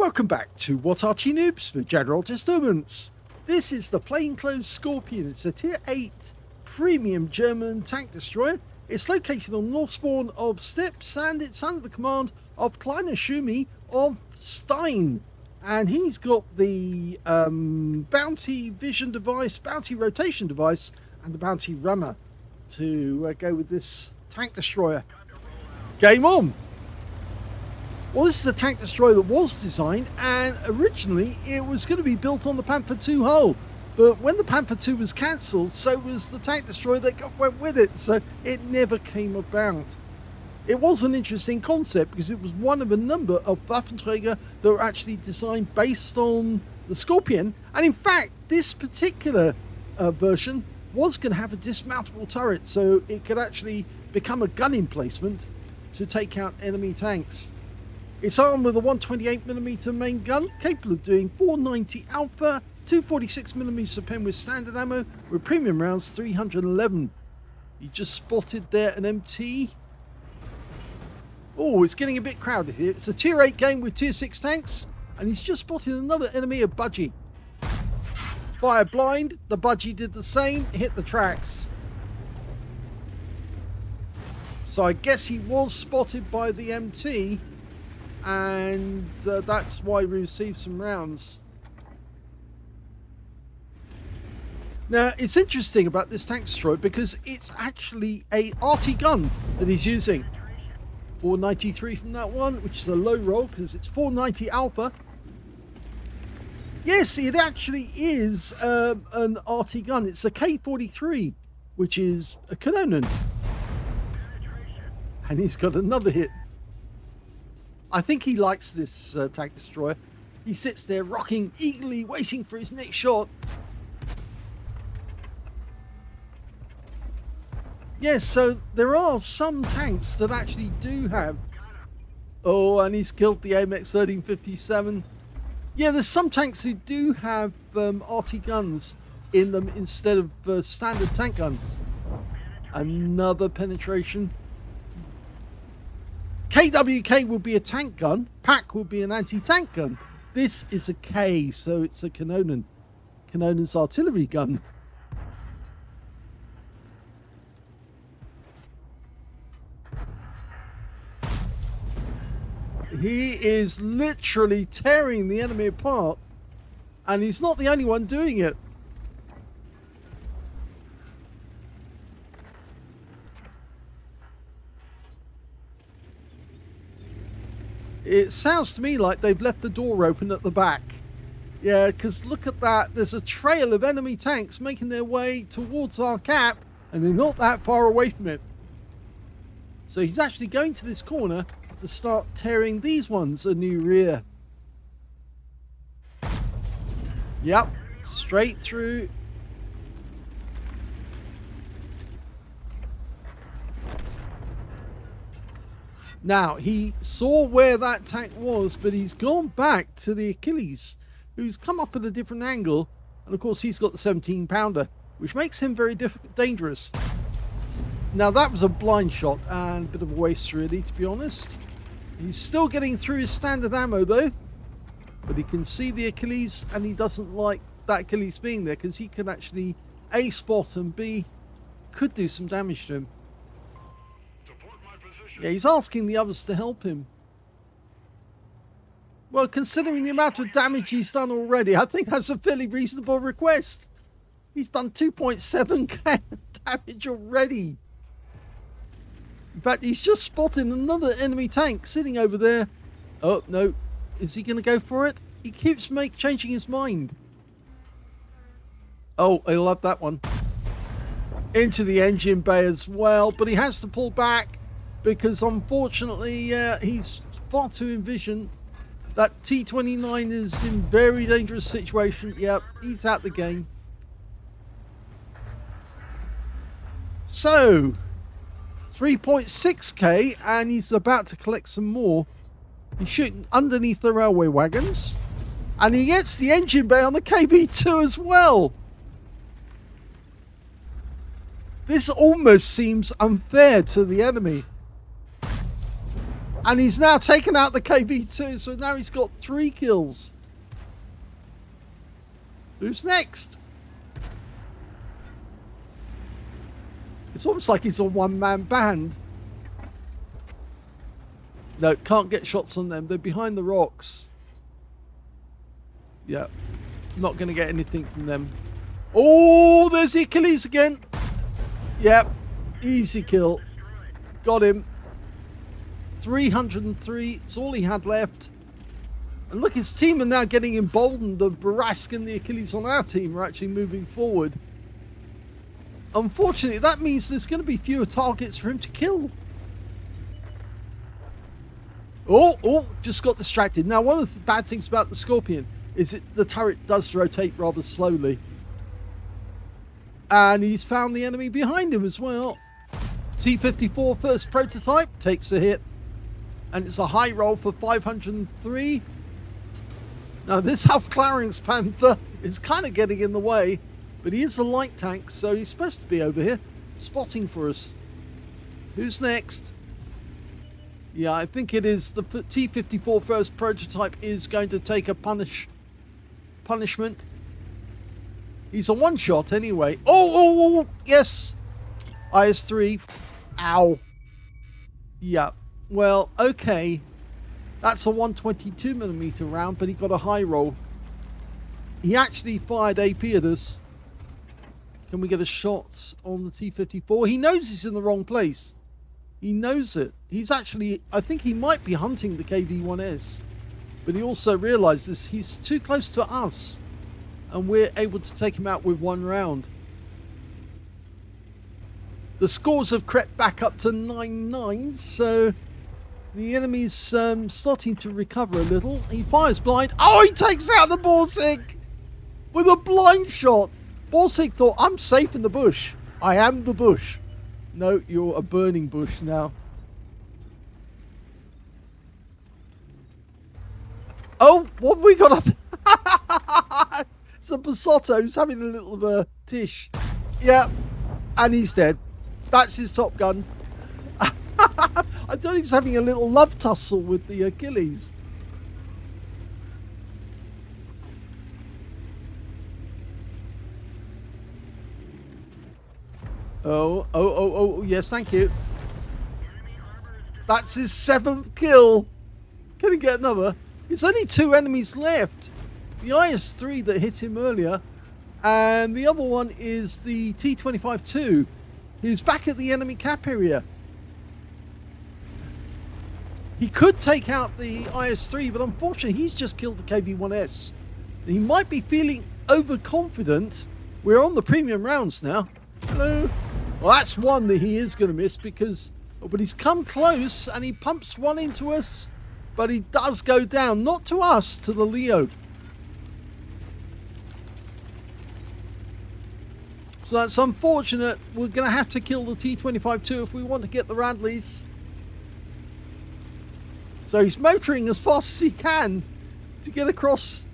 Welcome back to What Arty Noobs for General Disturbance. This is the plainclothes Skorpion. It's a Tier 8 premium German tank destroyer. It's located on north spawn of Steps and it's under the command of kleinerschumi of Stein. And he's got the bounty vision device, bounty rotation device and the bounty rammer to go with this tank destroyer. Game on! Well, this is a tank destroyer that was designed, and originally it was going to be built on the Panther II hull. But when the Panther II was cancelled, so was the tank destroyer that went with it, so it never came about. It was an interesting concept because it was one of a number of Waffenträger that were actually designed based on the Skorpion. And in fact, this particular version was going to have a dismountable turret, so it could actually become a gun emplacement to take out enemy tanks. It's armed with a 128mm main gun, capable of doing 490 alpha, 246mm of pen with standard ammo, with premium rounds 311. You just spotted there an MT. Oh, it's getting a bit crowded here. It's a tier 8 game with tier 6 tanks, and he's just spotted another enemy, a budgie. Fire blind, the budgie did the same, hit the tracks. So I guess he was spotted by the MT, and that's why we received some rounds. Now, it's interesting about this tank destroyer because it's actually a Arty gun that he's using. 493 from that one, which is a low roll because it's 490 alpha. Yes, it actually is an Arty gun. It's a K43, which is a Kanonen. And he's got another hit. I think he likes this tank destroyer. He sits there rocking eagerly, waiting for his next shot. Yes, so there are some tanks that actually do have... Oh, and he's killed the AMX 1357. Yeah, there's some tanks who do have Arty guns in them instead of standard tank guns. Another penetration. KWK would be a tank gun, PAC would be an anti-tank gun. This is a K, so it's a Kanonen. Kanonen's artillery gun. He is literally tearing the enemy apart, and he's not the only one doing it. It sounds to me like they've left the door open at the back. Yeah, because look at that. There's a trail of enemy tanks making their way towards our cap, and they're not that far away from it. So he's actually going to this corner to start tearing these ones a new rear. Yep, straight through. Now, he saw where that tank was, but he's gone back to the Achilles, who's come up at a different angle. And of course, he's got the 17-pounder, which makes him very dangerous. Now, that was a blind shot and a bit of a waste, really, to be honest. He's still getting through his standard ammo, though. But he can see the Achilles, and he doesn't like that Achilles being there, because he can actually, A, spot, and B, could do some damage to him. Yeah, he's asking the others to help him. Well, considering the amount of damage he's done already, I think that's a fairly reasonable request. He's done 2.7k damage already. In fact, he's just spotted another enemy tank sitting over there. Oh, no. Is he going to go for it? He keeps changing his mind. Oh, I love that one. Into the engine bay as well, but he has to pull back. Because unfortunately, he's far too in vision. That T-29 is in very dangerous situation. Yep, he's out the game. So, 3.6k, and he's about to collect some more. He's shooting underneath the railway wagons. And he gets the engine bay on the KB2 as well. This almost seems unfair to the enemy. And he's now taken out the KV2, so now he's got 3 kills. Who's next? It's almost like he's a one-man band. No, can't get shots on them. They're behind the rocks. Yeah, not going to get anything from them. Oh, there's the Achilles again. Yep, easy kill. Got him. 303, it's all he had left. And look, his team are now getting emboldened. The Barask and the Achilles on our team are actually moving forward. Unfortunately, that means there's going to be fewer targets for him to kill. Oh, just got distracted. Now, one of the bad things about the Skorpion is that the turret does rotate rather slowly. And he's found the enemy behind him as well. T-54 first prototype takes a hit. And it's a high roll for 503. Now, this Half Clarence Panther is kind of getting in the way. But he is a light tank, so he's supposed to be over here, spotting for us. Who's next? Yeah, I think it is the T-54 first prototype is going to take a punishment. He's a one-shot anyway. Oh, yes. IS-3. Ow. Yeah, well, okay. That's a 122mm round, but he got a high roll. He actually fired AP at us. Can we get a shot on the T-54? He knows he's in the wrong place. He knows it. He's actually, I think he might be hunting the KV-1S. But he also realizes he's too close to us. And we're able to take him out with 1 round. The scores have crept back up to 9-9. So the enemy's starting to recover a little. He fires blind. Oh, he takes out the Borsig with a blind shot. Borsig thought, I'm safe in the bush. I am the bush. No, you're a burning bush now. Oh, what have we got up? It's a Basotto who's having a little of a tish. Yeah, and he's dead. That's his top gun. I thought he was having a little love tussle with the Achilles. Oh, yes, thank you. That's his 7th kill. Can he get another? There's only 2 enemies left. The IS-3 that hit him earlier, and the other one is the T-25-2, who's back at the enemy cap area. He could take out the IS-3, but unfortunately he's just killed the KV-1S. He might be feeling overconfident. We're on the premium rounds now. Hello. Well, that's one that he is going to miss because... But he's come close and he pumps one into us. But he does go down. Not to us, to the Leo. So that's unfortunate. We're going to have to kill the T-25-2 if we want to get the Radleys. So he's motoring as fast as he can to get across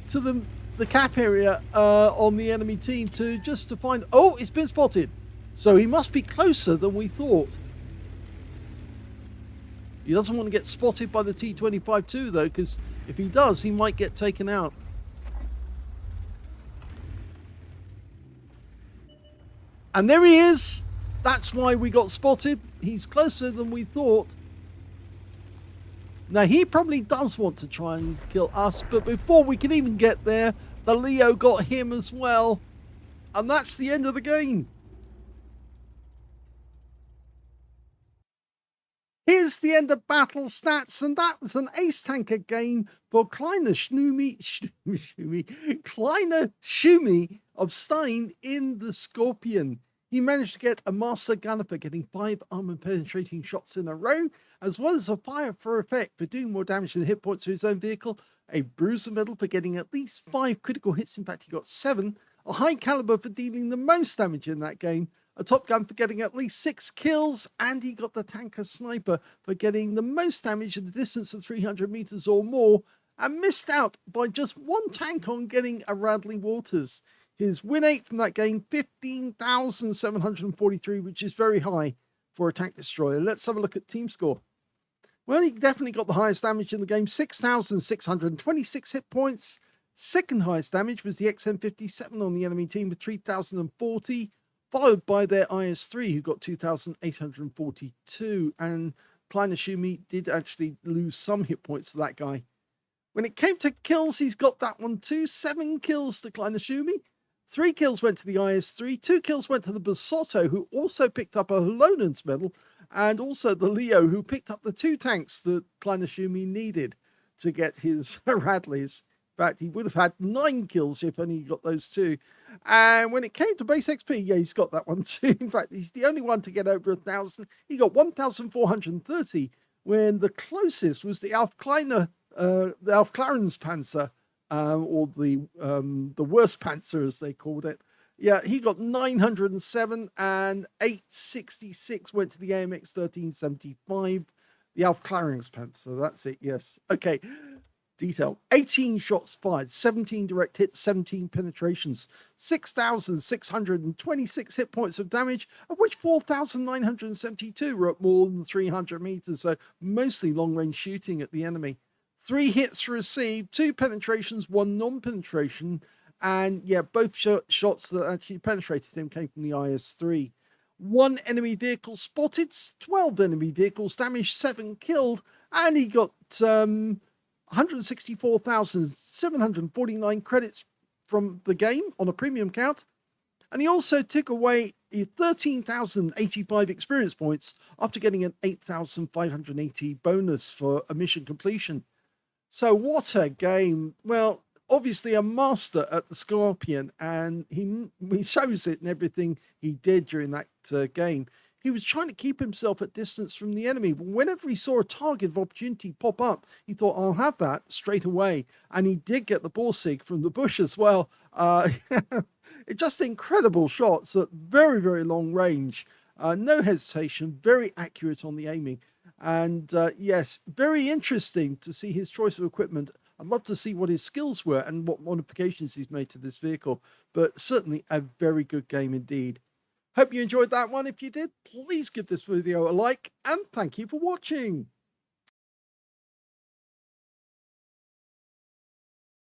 to the cap area on the enemy team to find... Oh, it's been spotted. So he must be closer than we thought. He doesn't want to get spotted by the T-25-2 though, because if he does, he might get taken out. And there he is. That's why we got spotted. He's closer than we thought. Now, he probably does want to try and kill us, but before we can even get there, the Leo got him as well. And that's the end of the game. Here's the end of battle stats, and that was an ace tanker game for kleinerschumi of Stein in the Skorpion. He managed to get a master gunner for getting 5 armor penetrating shots in a row, as well as a fire for effect for doing more damage than hit points to his own vehicle, a bruiser medal for getting at least 5 critical hits, in fact he got 7, a high caliber for dealing the most damage in that game, a top gun for getting at least 6 kills, and he got the tanker sniper for getting the most damage at a distance of 300 meters or more, and missed out by just 1 tank on getting a Radley Waters. His win rate from that game, 15,743, which is very high for a tank destroyer. Let's have a look at team score. Well, he definitely got the highest damage in the game, 6,626 hit points. Second highest damage was the XM57 on the enemy team with 3,040, followed by their IS3 who got 2,842. And kleinerschumi did actually lose some hit points to that guy. When it came to kills, he's got that one too. 7 kills to kleinerschumi. 3 kills went to the IS3. 2 kills went to the Basotto, who also picked up a Lonans medal, and also the Leo, who picked up the 2 tanks that kleinerschumi needed to get his Radleys. In fact, he would have had 9 kills if only he got those 2. And when it came to base XP, yeah, he's got that one too. In fact, he's the only one to get over 1,000. He got 1,430, when the closest was the Alf Clarence Panzer, or the worst Panzer as they called it. Yeah, he got 907, and 866 went to the AMX 1375, the Alf Clarence Panzer. That's it, yes. Okay, detail. 18 shots fired, 17 direct hits, 17 penetrations, 6,626 hit points of damage, of which 4,972 were at more than 300 meters, so mostly long-range shooting at the enemy. 3 hits received, 2 penetrations, 1 non-penetration, and yeah, both shots that actually penetrated him came from the IS-3. 1 enemy vehicle spotted, 12 enemy vehicles damaged, 7 killed, and he got 164,749 credits from the game on a premium count. And he also took away 13,085 experience points after getting an 8,580 bonus for a mission completion. So what a game. Well, obviously a master at the Skorpion, and he shows it in everything he did during that game. He was trying to keep himself at distance from the enemy, but whenever he saw a target of opportunity pop up, he thought, I'll have that straight away. And he did get the Borsig from the bush as well. Just incredible shots at very, very long range. No hesitation, very accurate on the aiming. And yes, very interesting to see his choice of equipment. I'd love to see what his skills were and what modifications he's made to this vehicle, but certainly a very good game indeed. Hope you enjoyed that one. If you did, please give this video a like, and thank you for watching.